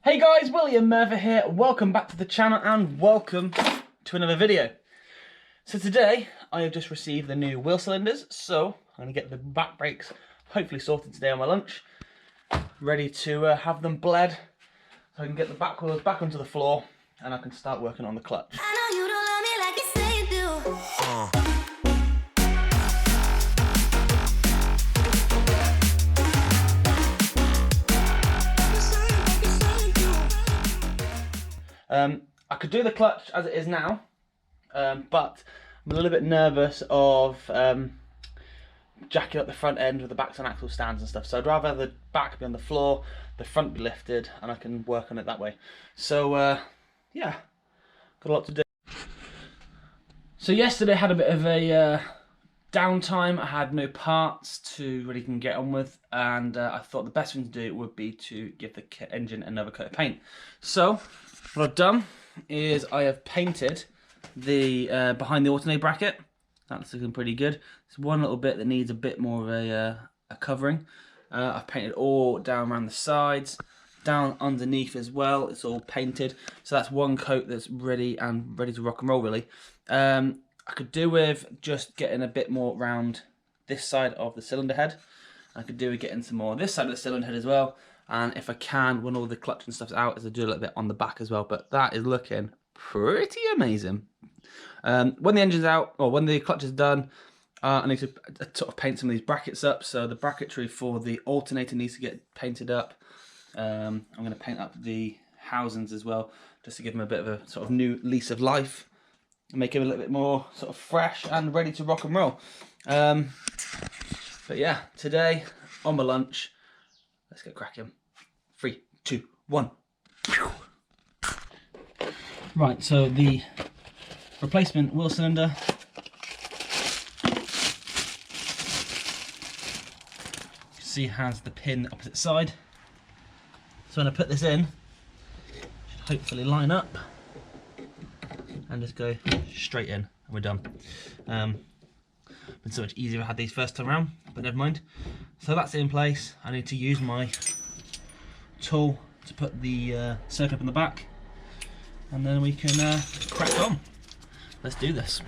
Hey guys, William Murfitt here. Welcome back to the channel and welcome to another video. So today I have just received the new wheel cylinders, so I'm going to get the back brakes hopefully sorted today on my lunch, ready to have them bled so I can get the back wheels back onto the floor and I can start working on the clutch. I know you don't love me like you say you do. I could do the clutch as it is now, but I'm a little bit nervous of jacking up the front end with the backs on axle stands and stuff. So I'd rather have the back be on the floor, the front be lifted, and I can work on it that way. So yeah, got a lot to do. So yesterday I had a bit of a downtime. I had no parts to really can get on with, and I thought the best thing to do would be to give the engine another coat of paint. So what I've done is I have painted the behind the alternator bracket. That's looking pretty good. There's one little bit that needs a bit more of a covering. I've painted all down around the sides, down underneath as well. It's all painted, so that's one coat that's ready to rock and roll really. I could do with just getting a bit more around this side of the cylinder head. I could do with getting some more on this side of the cylinder head as well. And if I can, when all the clutch and stuff's out, is I do a little bit on the back as well. But that is looking pretty amazing. When the engine's out, or when the clutch is done, I need to sort of paint some of these brackets up. So the bracketry for the alternator needs to get painted up. I'm going to paint up the housings as well, just to give them a bit of a sort of new lease of life. Make them a little bit more sort of fresh and ready to rock and roll. But yeah, today on my lunch, let's get cracking. 3, 2, 1. Right, so the replacement wheel cylinder. You can see has the pin opposite side. So when I put this in, it should hopefully line up and just go straight in, and we're done. Been so much easier if I had these first time around, but never mind. So that's in place. I need to use my tool to put the circle up in the back, and then we can crack on. Let's do this.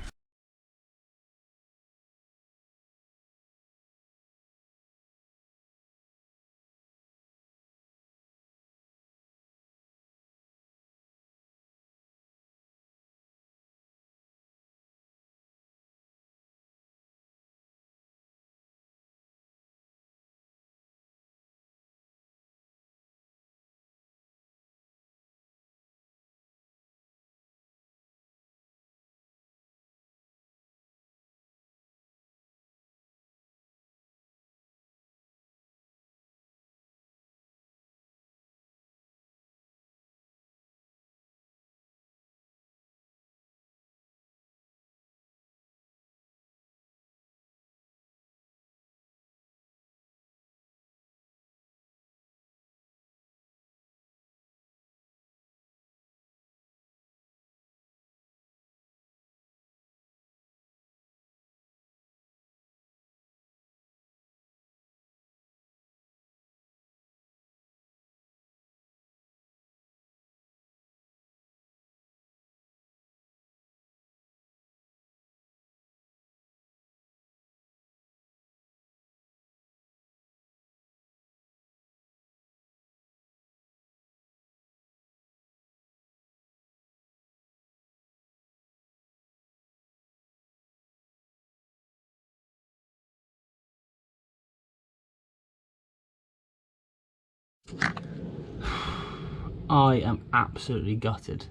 I am absolutely gutted.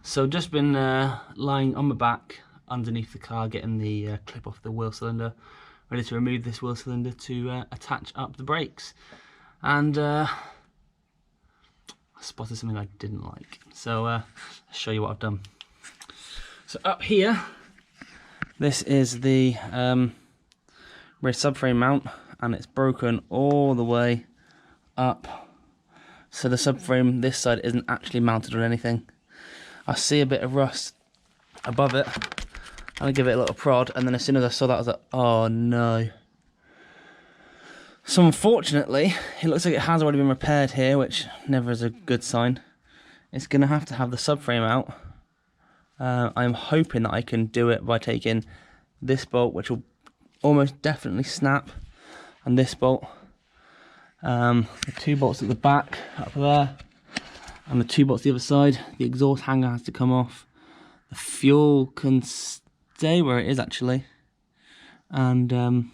So just been lying on my back underneath the car, getting the clip off the wheel cylinder, ready to remove this wheel cylinder to attach up the brakes. And I spotted something I didn't like. So I'll show you what I've done. So up here, this is the rear subframe mount, and it's broken all the way up. So the subframe this side isn't actually mounted on anything. I see a bit of rust above it, and I give it a little prod, and then as soon as I saw that I was like, oh no. So unfortunately, it looks like it has already been repaired here, which never is a good sign. It's going to have the subframe out. I'm hoping that I can do it by taking this bolt, which will almost definitely snap, and this bolt. The 2 bolts at the back, up there, and the 2 bolts the other side. The exhaust hanger has to come off. The fuel can stay where it is actually. And trying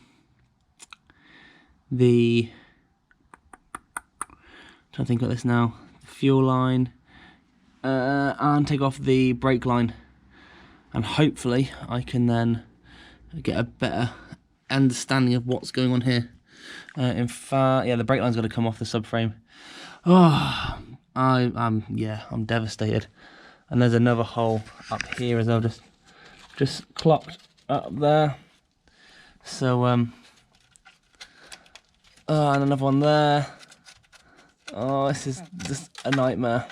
to think of this now, the fuel line, and take off the brake line, and hopefully I can then get a better understanding of what's going on here. In fact, yeah, the brake line's got to come off the subframe. Oh, I'm devastated. And there's another hole up here as well, just clocked up there. So and another one there. Oh, this is just a nightmare.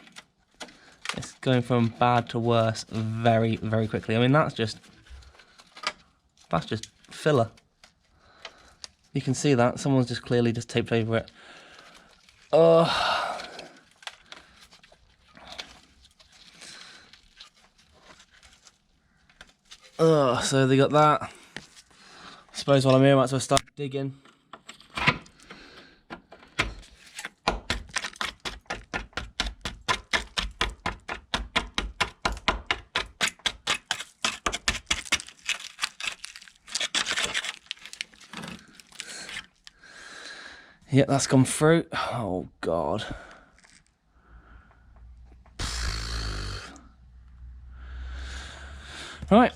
It's going from bad to worse very, very quickly. I mean, that's just filler. You can see that someone's just clearly just taped over it. Oh. Oh, so they got that. I suppose while I'm here, I might as well start digging. Yep, that's gone through. Oh, God. Right,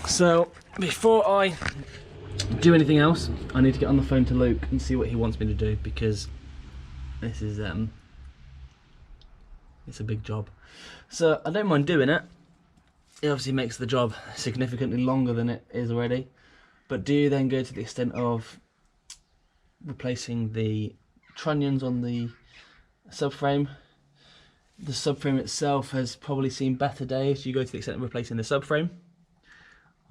so before I do anything else, I need to get on the phone to Luke and see what he wants me to do, because this is it's a big job. So I don't mind doing it. It obviously makes the job significantly longer than it is already, but do you then go to the extent of replacing the trunnions on the subframe? The subframe itself has probably seen better days. You go to the extent of replacing the subframe.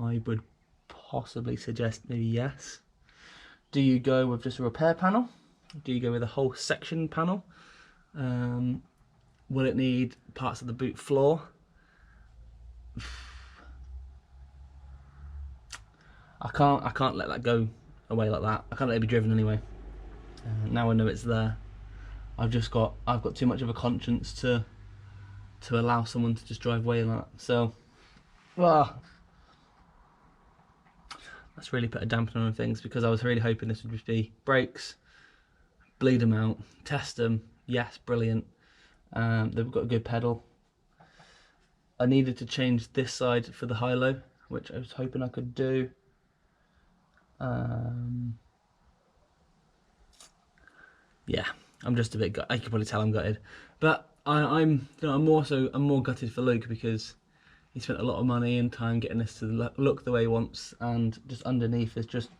I would possibly suggest maybe yes. Do you go with just a repair panel? Do you go with a whole section panel? Will it need parts of the boot floor? I can't let that go away like that. I can't let it be driven anyway. Now I know it's there. I've got too much of a conscience to allow someone to just drive away like that. So, that's really put a dampener on things, because I was really hoping this would just be brakes, bleed them out, test them. Yes, brilliant. They've got a good pedal. I needed to change this side for the high-low, which I was hoping I could do. Yeah, I'm just a bit gutted. I can probably tell I'm gutted, but I'm more gutted for Luke, because he spent a lot of money and time getting this to look the way he wants, and just underneath is just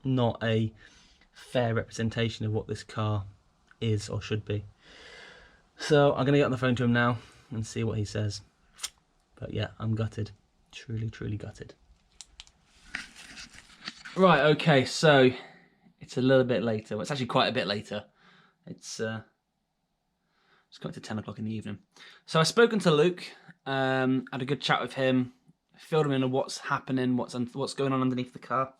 not a fair representation of what this car is or should be. So I'm gonna get on the phone to him now and see what he says. But yeah, I'm gutted, truly, truly gutted. Right, okay, so it's a little bit later. Well, it's actually quite a bit later. It's going to 10 o'clock in the evening. So I've spoken to Luke, had a good chat with him, filled him in on what's happening, what's going on underneath the car,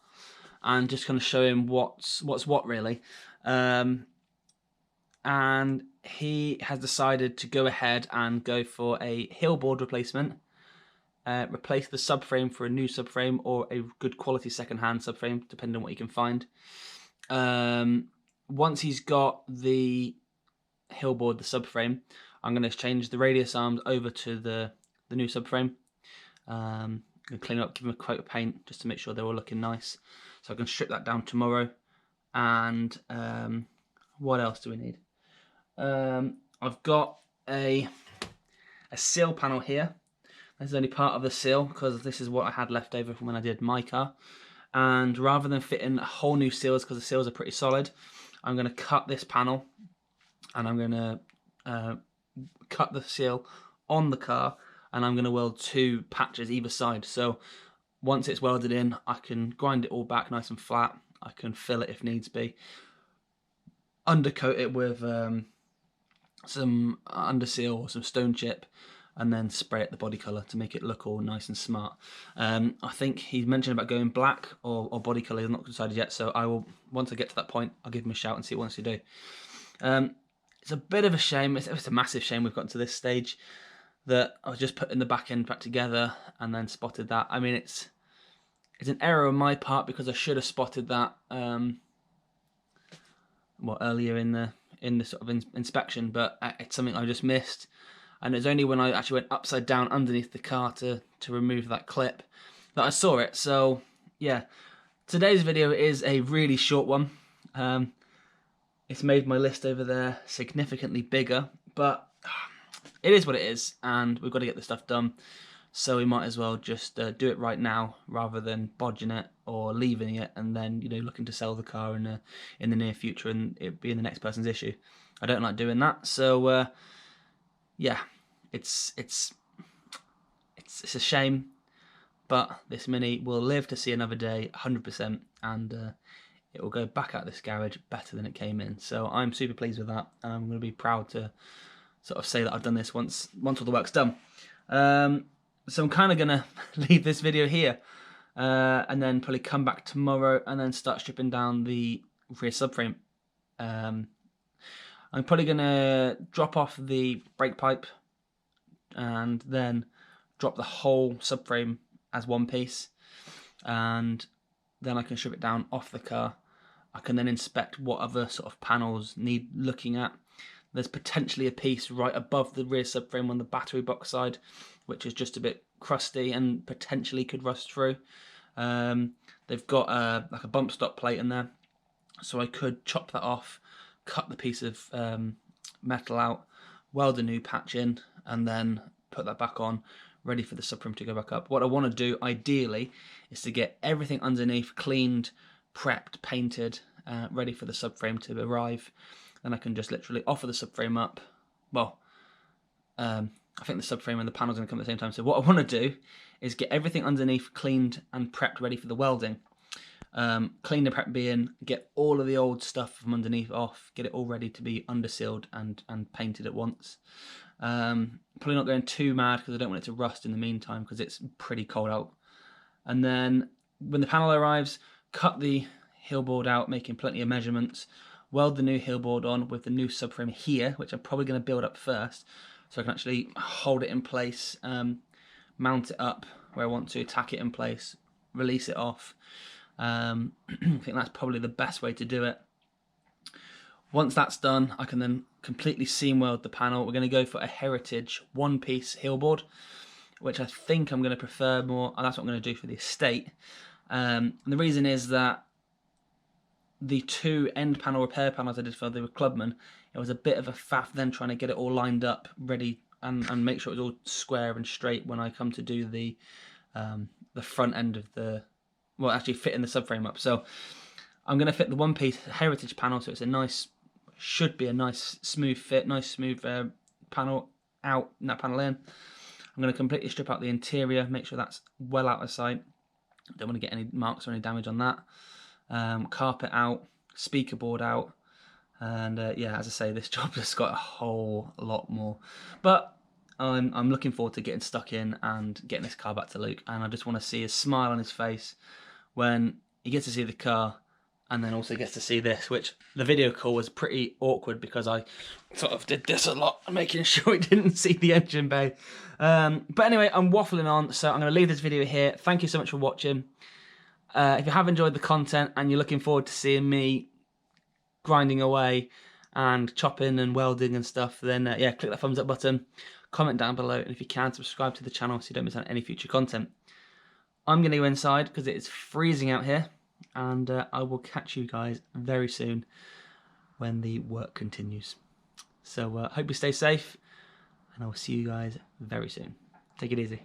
and just kind of show him what's what really. And he has decided to go ahead and go for a hill board replacement. Replace the subframe for a new subframe, or a good quality second-hand subframe, depending on what you can find. Once he's got the hill board, the subframe, I'm going to change the radius arms over to the new subframe. I'm going to clean it up, give them a coat of paint just to make sure they're all looking nice. So I can strip that down tomorrow. And what else do we need? I've got a seal panel here. This is only part of the seal, because this is what I had left over from when I did my car. And rather than fitting a whole new seals, because the seals are pretty solid, I'm going to cut this panel, and I'm going to cut the seal on the car, and I'm going to weld 2 patches either side. So once it's welded in, I can grind it all back nice and flat. I can fill it if needs be. undercoat it with some underseal or some stone chip, and then spray it the body colour to make it look all nice and smart. I think he mentioned about going black or body colour. He's not decided yet, so I will, once I get to that point, I'll give him a shout and see what he wants to do. It's a bit of a shame, it's a massive shame we've gotten to this stage, that I was just putting the back end back together and then spotted that. I mean, it's an error on my part, because I should have spotted that earlier in the sort of inspection, but it's something I just missed. And it was only when I actually went upside down underneath the car to remove that clip that I saw it. So yeah, today's video is a really short one. It's made my list over there significantly bigger, but it is what it is, and we've got to get this stuff done. So we might as well just do it right now, rather than bodging it or leaving it and then, you know, looking to sell the car in the near future and it being the next person's issue. I don't like doing that. So yeah, it's a shame, but this Mini will live to see another day, 100%, and it will go back out this garage better than it came in. So I'm super pleased with that, and I'm going to be proud to sort of say that I've done this once all the work's done. So I'm kind of going to leave this video here, and then probably come back tomorrow and then start stripping down the rear subframe. I'm probably going to drop off the brake pipe and then drop the whole subframe as one piece, and then I can strip it down off the car. I can then inspect what other sort of panels need looking at. There's potentially a piece right above the rear subframe on the battery box side, which is just a bit crusty and potentially could rust through. They've got like a bump stop plate in there, so I could chop that off, cut the piece of metal out, weld a new patch in, and then put that back on, ready for the subframe to go back up. What I want to do ideally is to get everything underneath cleaned, prepped, painted, ready for the subframe to arrive. Then I can just literally offer the subframe up. Well, I think the subframe and the panel's going to come at the same time. So what I want to do is get everything underneath cleaned and prepped, ready for the welding. Clean and prep being, get all of the old stuff from underneath off, get it all ready to be undersealed and painted at once. Probably not going too mad, because I don't want it to rust in the meantime, because it's pretty cold out. And then when the panel arrives, cut the heel board out, making plenty of measurements, weld the new heel board on with the new subframe here, which I'm probably going to build up first, so I can actually hold it in place, mount it up where I want to, tack it in place, release it off. I think that's probably the best way to do it. Once that's done, I can then completely seam weld the panel. We're going to go for a Heritage one-piece heel board, which I think I'm going to prefer more, and that's what I'm going to do for the Estate. And the reason is that the two end panel repair panels I did for the Clubman, it was a bit of a faff then trying to get it all lined up, ready, and make sure it was all square and straight when I come to do the front end of the, well, actually fitting the subframe up. So I'm going to fit the one-piece Heritage panel, so it's a nice, should be a nice smooth fit, nice smooth panel out, and that panel in. I'm going to completely strip out the interior, make sure that's well out of sight. Don't want to get any marks or any damage on that. Carpet out, speaker board out, and yeah, as I say, this job has got a whole lot more. But I'm looking forward to getting stuck in and getting this car back to Luke, and I just want to see his smile on his face when he gets to see the car, and then also gets to see this, which the video call was pretty awkward because I sort of did this a lot, making sure he didn't see the engine bay. But anyway, I'm waffling on, so I'm going to leave this video here. Thank you so much for watching. If you have enjoyed the content and you're looking forward to seeing me grinding away and chopping and welding and stuff, then yeah, click that thumbs up button, comment down below, and if you can, subscribe to the channel so you don't miss out on any future content. I'm going to go inside because it is freezing out here, and I will catch you guys very soon when the work continues. So hope you stay safe, and I will see you guys very soon. Take it easy.